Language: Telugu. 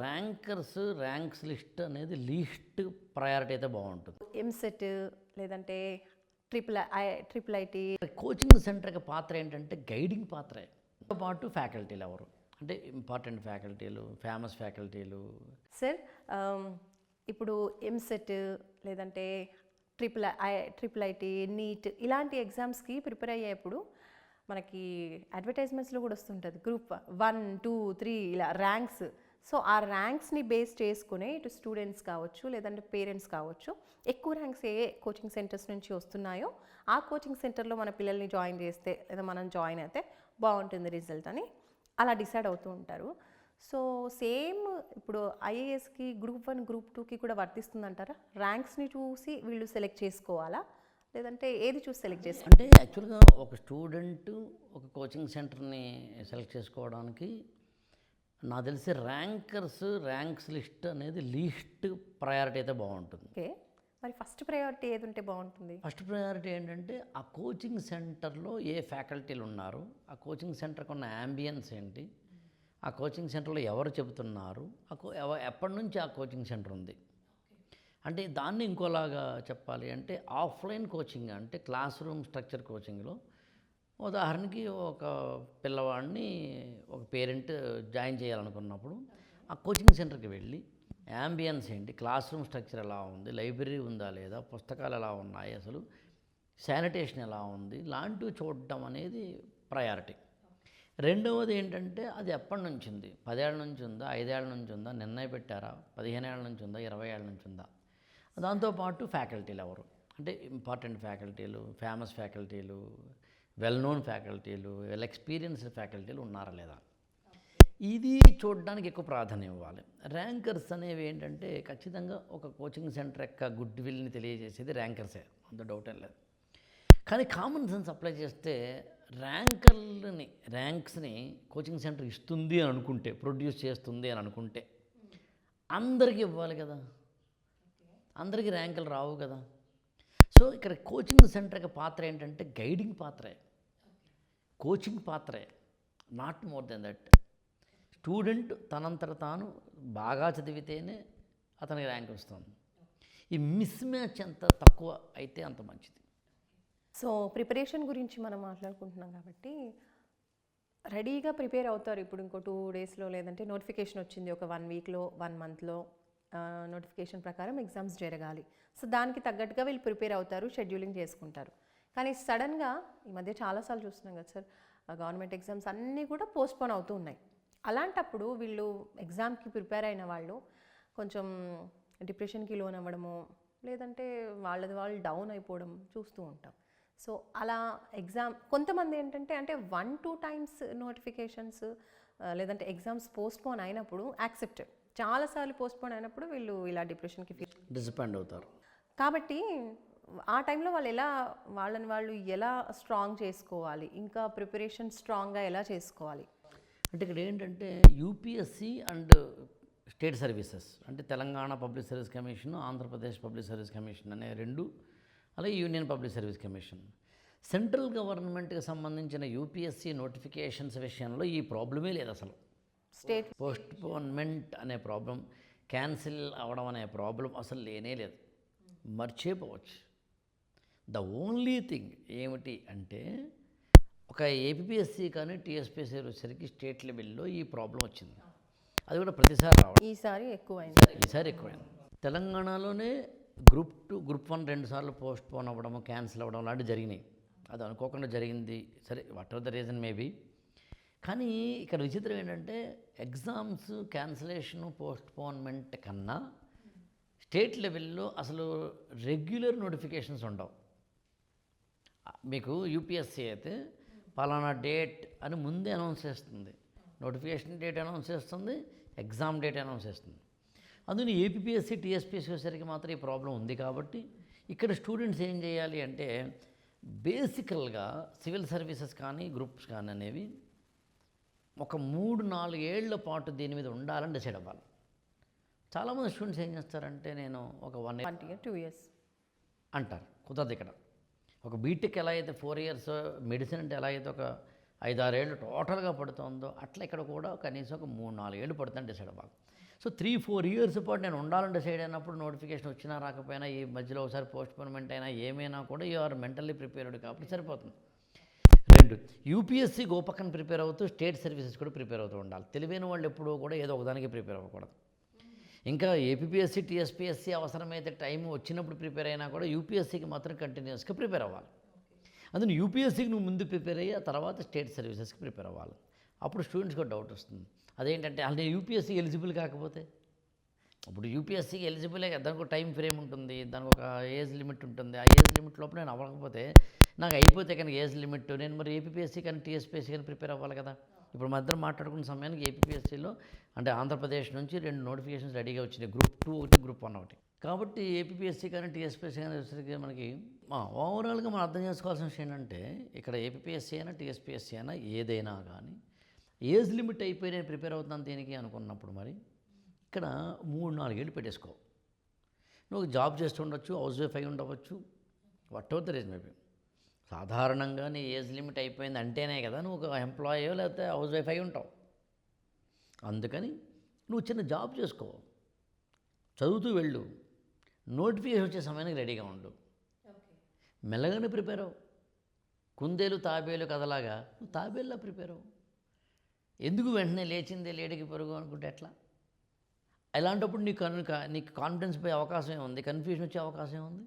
ర్యాంక్స్ లిస్ట్ అనేది లీస్ట్ ప్రయారిటీ అయితే బాగుంటుంది. ఎంసెట్ లేదంటే ట్రిపుల్ ఐటీ. కోచింగ్ సెంటర్కి పాత్ర ఏంటంటే గైడింగ్ పాత్రే. దాంతో పాటు ఫ్యాకల్టీలు ఎవరు అంటే ఇంపార్టెంట్ ఫ్యాకల్టీలు, ఫేమస్ ఫ్యాకల్టీలు. సార్ ఇప్పుడు ఎంసెట్ లేదంటే ట్రిపుల్ ఐటీ, నీట్ ఇలాంటి ఎగ్జామ్స్కి ప్రిపేర్ అయ్యేప్పుడు మనకి అడ్వర్టైజ్మెంట్స్లో కూడా వస్తుంటుంది గ్రూప్ 1, 2, 3 ఇలా ర్యాంక్స్. సో ఆ ర్యాంక్స్ని బేస్ చేసుకునే ఇటు స్టూడెంట్స్ కావచ్చు లేదంటే పేరెంట్స్ కావచ్చు ఎక్కువ ర్యాంక్స్ ఏ కోచింగ్ సెంటర్స్ నుంచి వస్తున్నాయో ఆ కోచింగ్ సెంటర్లో మన పిల్లల్ని జాయిన్ చేస్తే లేదా మనం జాయిన్ అయితే బాగుంటుంది రిజల్ట్ అని అలా డిసైడ్ అవుతూ ఉంటారు. సో సేమ్ ఇప్పుడు ఐఏఎస్కి గ్రూప్ 1, గ్రూప్ 2కి కూడా వర్తిస్తుందంటారా? ర్యాంక్స్ని చూసి వీళ్ళు సెలెక్ట్ చేసుకోవాలా లేదంటే ఏది చూసి సెలెక్ట్ చేసుకోవాలి? అంటే యాక్చువల్గా ఒక స్టూడెంట్ ఒక కోచింగ్ సెంటర్ని సెలెక్ట్ చేసుకోవడానికి నాకు తెలిసి ర్యాంక్స్ లిస్ట్ అనేది లీస్ట్ ప్రయారిటీ అయితే బాగుంటుంది. ఓకే, మరి ఫస్ట్ ప్రయారిటీ ఏది ఉంటే బాగుంటుంది? ఫస్ట్ ప్రయారిటీ ఏంటంటే ఆ కోచింగ్ సెంటర్లో ఏ ఫ్యాకల్టీలు ఉన్నారు, ఆ కోచింగ్ సెంటర్కి ఉన్న యాంబియన్స్ ఏంటి, ఆ కోచింగ్ సెంటర్లో ఎవరు చెబుతున్నారు, ఎప్పటి నుంచి ఆ కోచింగ్ సెంటర్ ఉంది. అంటే దాన్ని ఇంకోలాగా చెప్పాలి అంటే ఆఫ్లైన్ కోచింగ్ అంటే క్లాస్ రూమ్ స్ట్రక్చర్ కోచింగ్లో ఉదాహరణకి ఒక పిల్లవాడిని ఒక పేరెంట్ జాయిన్ చేయాలనుకున్నప్పుడు ఆ కోచింగ్ సెంటర్కి వెళ్ళి యాంబియన్స్ ఏంటి, క్లాస్ రూమ్ స్ట్రక్చర్ ఎలా ఉంది, లైబ్రరీ ఉందా లేదా, పుస్తకాలు ఎలా ఉన్నాయి, అసలు శానిటేషన్ ఎలా ఉంది, లాంటివి చూడటం అనేది ప్రయారిటీ. రెండవది ఏంటంటే అది ఎప్పటి నుంచి ఉంది, 10 ఏళ్ళ నుంచి ఉందా, 5 ఏళ్ళ నుంచి ఉందా, నిర్ణయం పెట్టారా, 15 ఏళ్ళ నుంచి ఉందా, 20 ఏళ్ళ నుంచి ఉందా. దాంతోపాటు ఫ్యాకల్టీలు ఎవరు అంటే ఇంపార్టెంట్ ఫ్యాకల్టీలు, ఫేమస్ ఫ్యాకల్టీలు, వెల్ నోన్ ఫ్యాకల్టీలు, వెల్ ఎక్స్పీరియన్స్డ్ ఫ్యాకల్టీలు ఉన్నారా లేదా, ఇది చూడడానికి ఎక్కువ ప్రాధాన్యం ఇవ్వాలి. ర్యాంకర్స్ అనేవి ఏంటంటే ఖచ్చితంగా ఒక కోచింగ్ సెంటర్ యొక్క గుడ్ విల్ని తెలియజేసేది ర్యాంకర్సే, అంత డౌట్ ఏం లేదు. కానీ కామన్ సెన్స్ అప్లై చేస్తే ర్యాంక్స్ని కోచింగ్ సెంటర్ ఇస్తుంది అని అనుకుంటే, ప్రొడ్యూస్ చేస్తుంది అని అనుకుంటే అందరికీ ఇవ్వాలి కదా, అందరికీ ర్యాంకులు రావు కదా. సో ఇక్కడ కోచింగ్ సెంటర్కి పాత్ర ఏంటంటే గైడింగ్ పాత్రే, కోచింగ్ పాత్రే, not more than that. Student తనంతట తాను బాగా చదివితేనే అతనికి ర్యాంక్ వస్తుంది. ఈ మిస్ మ్యాచ్ ఎంత తక్కువ అయితే అంత మంచిది. సో ప్రిపరేషన్ గురించి మనం మాట్లాడుకుంటున్నాం కాబట్టి రెడీగా ప్రిపేర్ అవుతారు. ఇప్పుడు ఇంకో 2 డేస్లో లేదంటే నోటిఫికేషన్ వచ్చింది, ఒక 1 వీక్లో 1 మంత్లో నోటిఫికేషన్ ప్రకారం ఎగ్జామ్స్ జరగాలి. సో దానికి తగ్గట్టుగా వీళ్ళు ప్రిపేర్ అవుతారు, షెడ్యూలింగ్ చేసుకుంటారు. కానీ సడన్గా ఈ మధ్య చాలాసార్లు చూస్తున్నాం కదా సార్, గవర్నమెంట్ ఎగ్జామ్స్ అన్నీ కూడా పోస్ట్పోన్ అవుతూ ఉన్నాయి. అలాంటప్పుడు వీళ్ళు ఎగ్జామ్కి ప్రిపేర్ అయిన వాళ్ళు కొంచెం డిప్రెషన్కి లోన్ అవ్వడము లేదంటే వాళ్ళు డౌన్ అయిపోవడం చూస్తూ ఉంటాం. సో అలా ఎగ్జామ్ కొంతమంది ఏంటంటే అంటే 1-2 టైమ్స్ నోటిఫికేషన్స్ లేదంటే ఎగ్జామ్స్ పోస్ట్పోన్ అయినప్పుడు యాక్సెప్టెడ్, చాలాసార్లు పోస్ట్పోన్ అయినప్పుడు వీళ్ళు ఇలా డిప్రెషన్కి డిసప్పాయింట్ అవుతారు. కాబట్టి ఆ టైంలో వాళ్ళు ఎలా స్ట్రాంగ్ చేసుకోవాలి, ఇంకా ప్రిపరేషన్ స్ట్రాంగ్గా ఎలా చేసుకోవాలి? అంటే ఇక్కడ ఏంటంటే యూపీఎస్సి అండ్ స్టేట్ సర్వీసెస్ అంటే Telangana public service commission, Andhra Pradesh public service commission అనే 2, అలాగే union public service commission. Central గవర్నమెంట్కి సంబంధించిన యూపీఎస్సి నోటిఫికేషన్స్ విషయంలో ఈ ప్రాబ్లమే లేదు అసలు. స్టేట్ పోస్ట్పోన్మెంట్ అనే ప్రాబ్లం, క్యాన్సిల్ అవ్వడం అనే ప్రాబ్లం అసలు లేనే లేదు, మర్చిపోవచ్చు. ద ఓన్లీ థింగ్ ఏమిటి అంటే ఒక ఏపీఎస్సి కానీ టీఎస్పీఎస్సి వచ్చేసరికి స్టేట్ లెవెల్లో ఈ ప్రాబ్లం వచ్చింది. అది కూడా ప్రతిసారి రావడం ఈసారి ఎక్కువైంది. తెలంగాణలోనే గ్రూప్ 2, గ్రూప్ 1 2 సార్లు పోస్ట్పోన్ అవ్వడము, క్యాన్సిల్ అవ్వడం లాంటివి జరిగినాయి. అది అనుకోకుండా జరిగింది, సరే what ever the reason maybe. కానీ ఇక్కడ విచిత్రం ఏంటంటే ఎగ్జామ్స్ క్యాన్సిలేషను, పోస్ట్పోన్మెంట్ కన్నా స్టేట్ లెవెల్లో అసలు రెగ్యులర్ నోటిఫికేషన్స్ ఉండవు. మీకు యూపీఎస్సీ అయితే పలానా డేట్ అని ముందే అనౌన్స్ చేస్తుంది, నోటిఫికేషన్ డేట్ అనౌన్స్ చేస్తుంది, ఎగ్జామ్ డేట్ అనౌన్స్ చేస్తుంది. అందుకని ఏపీఎస్సీ టీఎస్పీఎస్సీ వచ్చేసరికి మాత్రం ఈ ప్రాబ్లం ఉంది. కాబట్టి ఇక్కడ స్టూడెంట్స్ ఏం చేయాలి అంటే బేసికల్గా సివిల్ సర్వీసెస్ కానీ గ్రూప్స్ కానీ అనేవి ఒక 3-4 ఏళ్ల పాటు దీని మీద ఉండాలని డిసైడ్ అవ్వాలి. చాలామంది స్టూడెంట్స్ ఏం చేస్తారంటే నేను ఒక 1 year 2 years అంటారు, కుదరదు. ఇక్కడ ఒక బీటెక్ ఎలా అయితే 4 years, మెడిసిన్ అంటే ఎలా అయితే ఒక 5-6 ఏళ్ళు టోటల్గా పడుతుందో అట్లా ఇక్కడ కూడా కనీసం ఒక 3-4 ఏళ్ళు పడుతుందని డిసైడ్ అవ్వాలి. సో 3-4 ఇయర్స్ పాటు నేను ఉండాలని డిసైడ్ అయినప్పుడు నోటిఫికేషన్ వచ్చినా రాకపోయినా ఈ మధ్యలో ఒకసారి పోస్ట్పోన్మెంట్ అయినా ఏమైనా కూడా యూ ఆర్ మెంటల్లీ ప్రిపేర్డ్ కాబట్టి సరిపోతుంది. 2, యూపీఎస్సీకి ఓ పక్కన ప్రిపేర్ అవుతూ స్టేట్ సర్వీసెస్ కూడా ప్రిపేర్ అవుతూ ఉండాలి. తెలివైన వాళ్ళు ఎప్పుడూ కూడా ఏదో ఒకదానికి ప్రిపేర్ అవ్వకూడదు. ఇంకా ఏపీపీఎస్సీ టీఎస్పీఎస్సీ అవసరమైతే టైం వచ్చినప్పుడు ప్రిపేర్ అయినా కూడా యూపీఎస్సీకి మాత్రం కంటిన్యూస్గా ప్రిపేర్ అవ్వాలి. అందులో యూపీఎస్సీకి నువ్వు ముందు ప్రిపేర్ అయ్యి ఆ తర్వాత స్టేట్ సర్వీసెస్కి ప్రిపేర్ అవ్వాలి. అప్పుడు స్టూడెంట్స్కి డౌట్ వస్తుంది, అదేంటంటే అసలు నేను యూపీఎస్సీ ఎలిజిబుల్ కాకపోతే, ఇప్పుడు యూపీఎస్సీకి ఎలిజిబులే కదా, దానికి ఒక టైం ఫ్రేమ్ ఉంటుంది, దానికి ఒక ఏజ్ లిమిట్ ఉంటుంది. ఆ ఏజ్ లిమిట్ లోపల నేను అవ్వకపోతే నాకు అయిపోతే కనుక ఏజ్ లిమిట్ నేను మరి ఏపీఎస్సీ కానీ టీఎస్పీఎస్సీ కానీ ప్రిపేర్ అవ్వాలి కదా. ఇప్పుడు మా ఇద్దరం మాట్లాడుకున్న సమయానికి ఏపీఎస్సీలో అంటే ఆంధ్రప్రదేశ్ నుంచి 2 నోటిఫికేషన్స్ రెడీగా వచ్చినాయి, గ్రూప్ 2 ఒకటి, గ్రూప్ 1 ఒకటి. కాబట్టి ఏపీఎస్సీ కానీ టీఎస్పీఎస్సీ కానీ వచ్చేసరికి మనకి ఓవరాల్గా మనం అర్థం చేసుకోవాల్సిన విషయం ఏంటంటే ఇక్కడ ఏపీఎస్సీ అయినా టీఎస్పీఎస్సీ అయినా ఏదైనా కానీ ఏజ్ లిమిట్ అయిపోయి నేను ప్రిపేర్ అవుతున్నాను దేనికి అనుకున్నప్పుడు మరి ఇక్కడ 3-4 ఏళ్ళు పెట్టేసుకో. నువ్వు జాబ్ చేస్తూ ఉండొచ్చు, హౌస్ వైఫ్ అయి ఉండవచ్చు, what ever the reason maybe. సాధారణంగా నీ ఏజ్ లిమిట్ అయిపోయింది అంటేనే కదా నువ్వు ఒక ఎంప్లాయో లేకపోతే హౌస్ వైఫ్ అయి ఉంటావు. అందుకని నువ్వు చిన్న జాబ్ చేసుకో, చదువుతూ వెళ్ళు, నోటిఫికేషన్ వచ్చే సమయానికి రెడీగా ఉండు, మెల్లగానే ప్రిపేర్ అవ్వు. కుందేలు తాబేలు కథలాగా నువ్వు తాబేలులా ప్రిపేర్ అవ్వు. ఎందుకు వెంటనే లేచిందే లేడికి పరుగు అనుకుంటే ఎట్లా? అలాంటప్పుడు నీకు కాన్ఫిడెన్స్ పోయే అవకాశం ఉంది, కన్ఫ్యూజన్ వచ్చే అవకాశం ఉంది.